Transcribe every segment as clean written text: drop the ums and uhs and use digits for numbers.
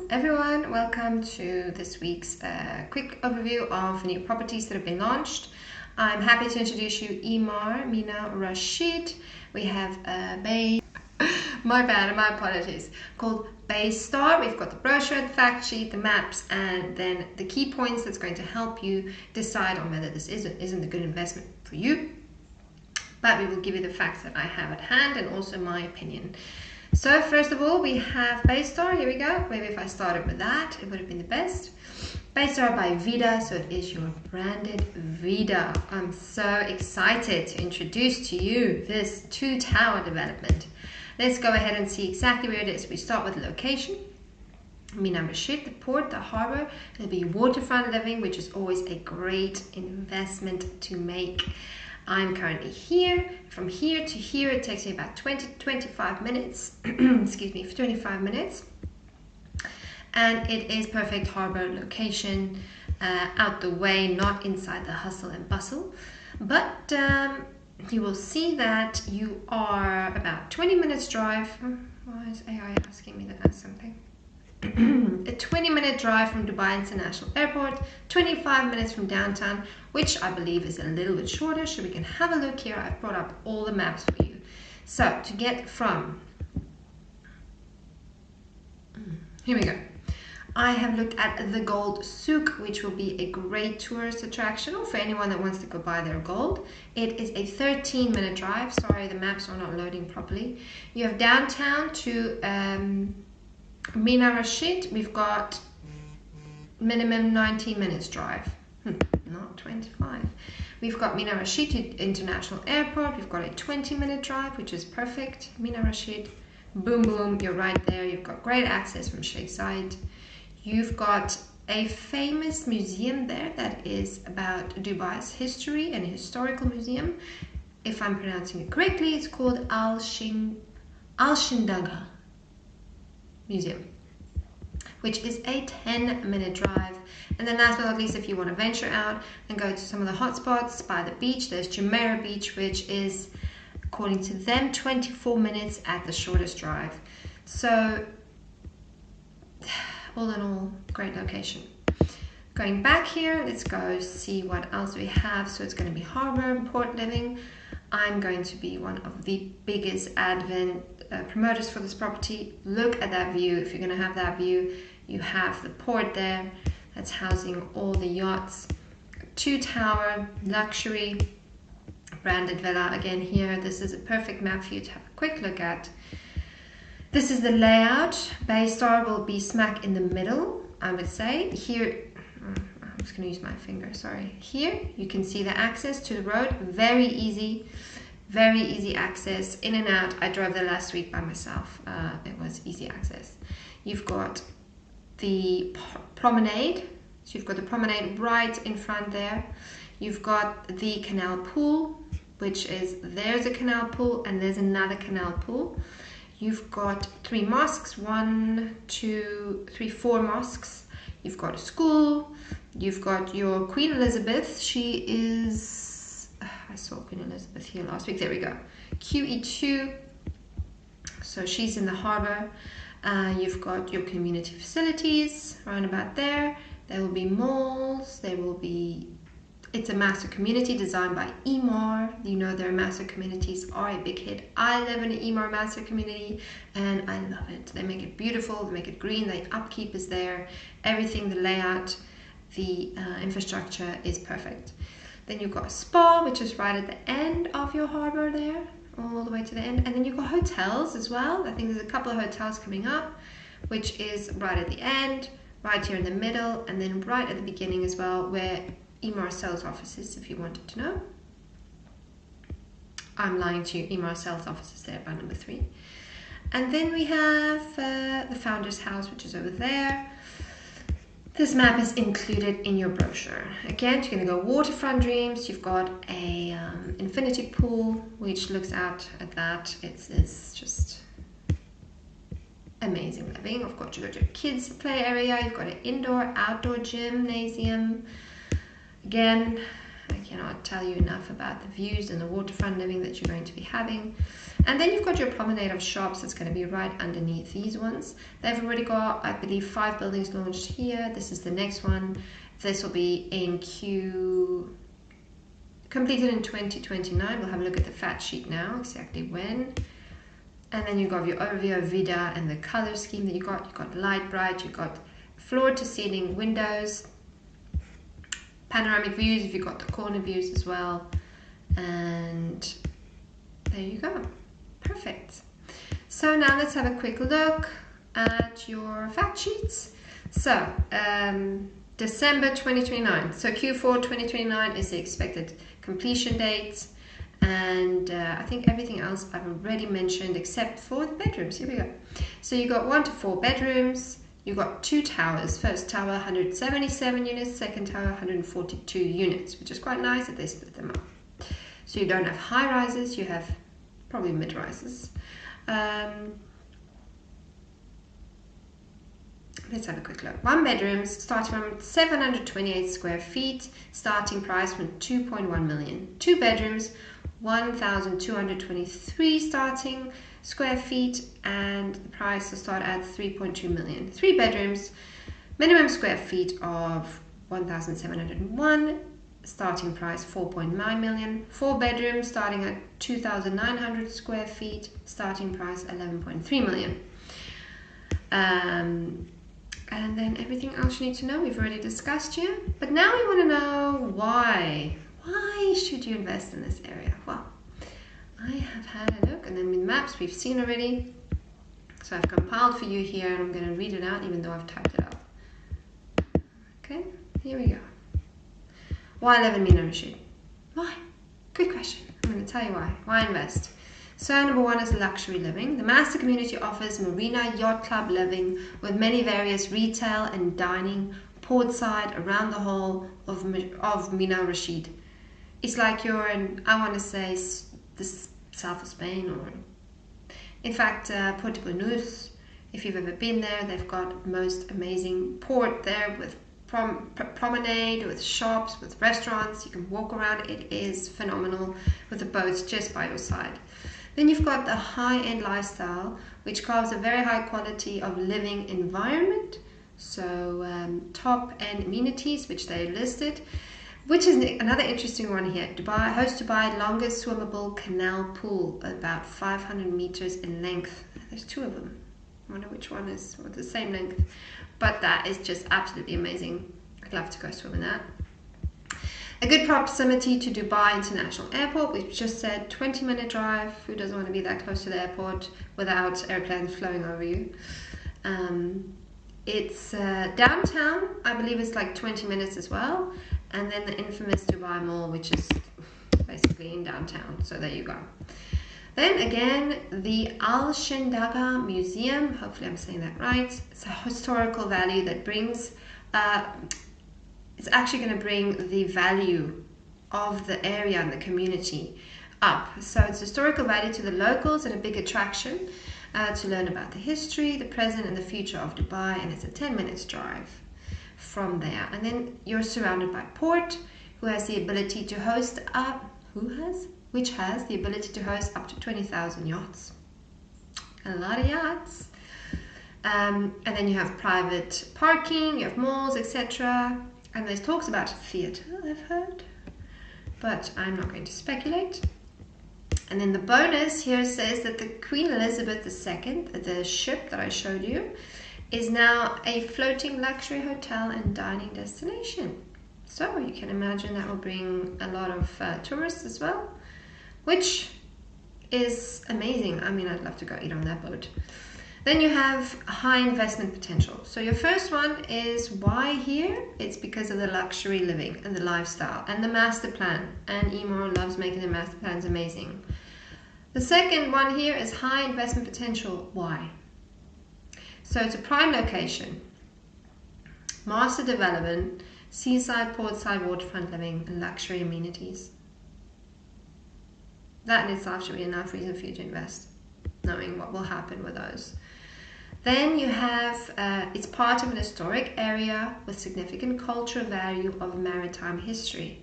everyone, welcome to this week's quick overview of new properties that have been launched. I'm happy to introduce you EMAAR Mina Rashid. We have my apologies, called Baystar. We've got the brochure, the fact sheet, the maps, and then the key points that's going to help you decide on whether this isn't a good investment for you. But we will give you the facts that I have at hand and also my opinion. So first of all, we have Baystar. Here we go. Maybe if I started with that, it would have been the best. Baystar by Vida, so it is your branded Vida. I'm so excited to introduce to you this two-tower development. Let's go ahead and see exactly where it is. We start with the location. Mina Rashid, the port, the harbor. It'll be waterfront living, which is always a great investment to make. I'm currently here. From here to here, it takes me about 25 minutes. Excuse me, 25 minutes. And it is perfect harbor location, out the way, not inside the hustle and bustle. But you will see that you are about 20 minutes drive. Why is AI asking me to ask something? A 20-minute drive from Dubai International Airport, 25 minutes from downtown, which I believe is a little bit shorter, so we can have a look here. I've brought up all the maps for you. So to get from, here we go. I have looked at the Gold Souk, which will be a great tourist attraction, or for anyone that wants to go buy their gold. It is a 13-minute drive. Sorry, the maps are not loading properly. You have downtown to Mina Rashid. We've got minimum 19 minutes drive, not 25. We've got Mina Rashid to International Airport. We've got a 20-minute drive, which is perfect. Mina Rashid, boom, boom, you're right there. You've got great access from Sheikh Zayed. You've got a famous museum there that is about Dubai's history, and a historical museum. If I'm pronouncing it correctly, it's called Al Shindagha Museum, which is a 10-minute drive. And then last but not least, if you want to venture out and go to some of the hotspots by the beach, there's Jumeirah Beach, which is, according to them, 24 minutes at the shortest drive. So all in all, great location. Going back here, let's go see what else we have. So it's going to be harbor and port living. I'm going to be one of the biggest advent promoters for this property. Look at that view. If you're going to have that view, you have the port there that's housing all the yachts. Two-tower luxury branded villa. Again here, this is a perfect map for you to have a quick look at. This is the layout. Baystar will be smack in the middle, I would say. Here, I'm just going to use my finger, sorry. Here, you can see the access to the road. Very easy access, in and out. I drove there last week by myself. It was easy access. You've got the promenade. So you've got the promenade right in front there. You've got the canal pool, which is, there's a canal pool and there's another canal pool. You've got 3 mosques, 1, 2, 3, 4 mosques. You've got a school. You've got your Queen Elizabeth. She is, I saw Queen Elizabeth here last week. There we go. QE2. So she's in the harbor. You've got your community facilities around about there. There will be malls. There will be, it's a master community designed by EMAAR. You know their master communities are a big hit. I live in an EMAAR master community and I love it. They make it beautiful, they make it green, the upkeep is there. Everything, the layout, the infrastructure is perfect. Then you've got a spa, which is right at the end of your harbor there, all the way to the end. And then you've got hotels as well. I think there's a couple of hotels coming up, which is right at the end, right here in the middle, and then right at the beginning as well, where EMAAR sales offices, if you wanted to know. I'm lying to you, EMAAR sales offices there by number 3. And then we have the founder's house, which is over there. This map is included in your brochure. Again, you're going to go waterfront dreams. You've got a infinity pool, which looks out at that. It's just amazing living. Of course, you've got your kids play area. You've got an indoor, outdoor gymnasium. Again, I cannot tell you enough about the views and the waterfront living that you're going to be having. And then you've got your promenade of shops that's going to be right underneath these ones. They've already got, I believe, 5 buildings launched here. This is the next one. This will be in completed in 2029. We'll have a look at the fact sheet now, exactly when. And then you've got your overview of Vida and the color scheme that you got. You've got light bright, you've got floor to ceiling windows, panoramic views if you've got the corner views as well. And there you go. Perfect. So now let's have a quick look at your fact sheets. So December 2029. So Q4 2029 is the expected completion date. And I think everything else I've already mentioned except for the bedrooms. Here we go. So you got 1 to 4 bedrooms. You've got 2 towers. First tower 177 units, second tower 142 units, which is quite nice that they split them up. So you don't have high rises, you have probably mid rises. Let's have a quick look. 1 bedrooms starting from 728 square feet, starting price from 2.1 million. 2 bedrooms, 1,223 starting square feet, and the price will start at 3.2 million. 3 bedrooms, minimum square feet of 1,701, starting price 4.9 million. 4 bedrooms starting at 2,900 square feet, starting price 11.3 million. And then everything else you need to know we've already discussed here. But now we want to know why. Why should you invest in this area? Well, I have had a look, and then with maps we've seen already. So I've compiled for you here, and I'm going to read it out even though I've typed it up. Okay, here we go. Why live in Mina Rashid? Why? Good question. I'm going to tell you why. Why invest? So number 1 is luxury living. The master community offers marina yacht club living with many various retail and dining portside around the whole of Mina Rashid. It's like you're in, I want to say, the south of Spain, or in fact Puerto Banús. If you've ever been there, they've got most amazing port there with promenade, with shops, with restaurants. You can walk around. It is phenomenal with the boats just by your side. Then you've got the high-end lifestyle, which covers a very high quality of living environment. So top-end amenities, which they listed, which is another interesting one here. Dubai hosts Dubai's longest swimmable canal pool, about 500 meters in length. There's 2 of them. I wonder which one is with the same length, but that is just absolutely amazing. I'd love to go swim in that. A good proximity to Dubai International Airport. We've just said 20-minute drive. Who doesn't want to be that close to the airport without airplanes flowing over you? It's downtown. I believe it's like 20 minutes as well. And then the infamous Dubai Mall, which is basically in downtown. So there you go. Then again, the Al Shendaga Museum. Hopefully I'm saying that right. It's a historical value that brings... it's actually going to bring the value of the area and the community up. So it's historical value to the locals and a big attraction to learn about the history, the present and the future of Dubai, and it's a 10 minutes drive from there. And then you're surrounded by port, which has the ability to host up to 20,000 yachts. A lot of yachts. And then you have private parking, you have malls, etc. And there's talks about a theatre, I've heard, but I'm not going to speculate. And then the bonus here says that the Queen Elizabeth II, the ship that I showed you, is now a floating luxury hotel and dining destination. So you can imagine that will bring a lot of tourists as well, which is amazing. I mean, I'd love to go eat on that boat. Then you have high investment potential. So your first one is why here? It's because of the luxury living and the lifestyle and the master plan. And EMAAR loves making the master plans amazing. The second one here is high investment potential. Why? So it's a prime location, master development, seaside, portside, waterfront living, and luxury amenities. That in itself should be enough reason for you to invest, knowing what will happen with those. Then you have, it's part of an historic area with significant cultural value of maritime history.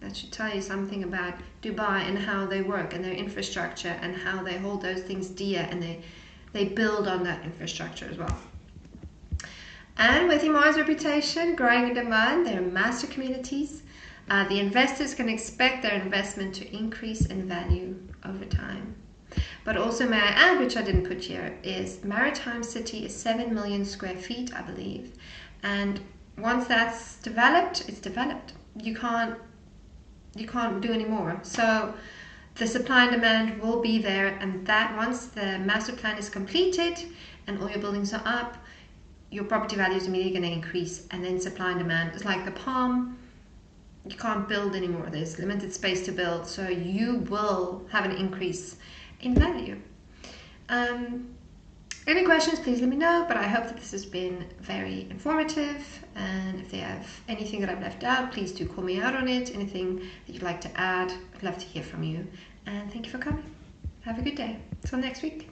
That should tell you something about Dubai and how they work and their infrastructure and how they hold those things dear, and they build on that infrastructure as well. And with EMAAR's reputation growing in demand, there are master communities. The investors can expect their investment to increase in value over time. But also, may I add, which I didn't put here, is Maritime City is 7 million square feet, I believe. And once that's developed, it's developed. You can't do any more. So the supply and demand will be there, and that once the master plan is completed and all your buildings are up, your property value is immediately going to increase. And then supply and demand is like the palm. You can't build anymore. There's limited space to build, so you will have an increase in value. Any questions, please let me know, but I hope that this has been very informative, and if they have anything that I've left out, please do call me out on it. Anything that you'd like to add, I'd love to hear from you, and thank you for coming. Have a good day. Till next week.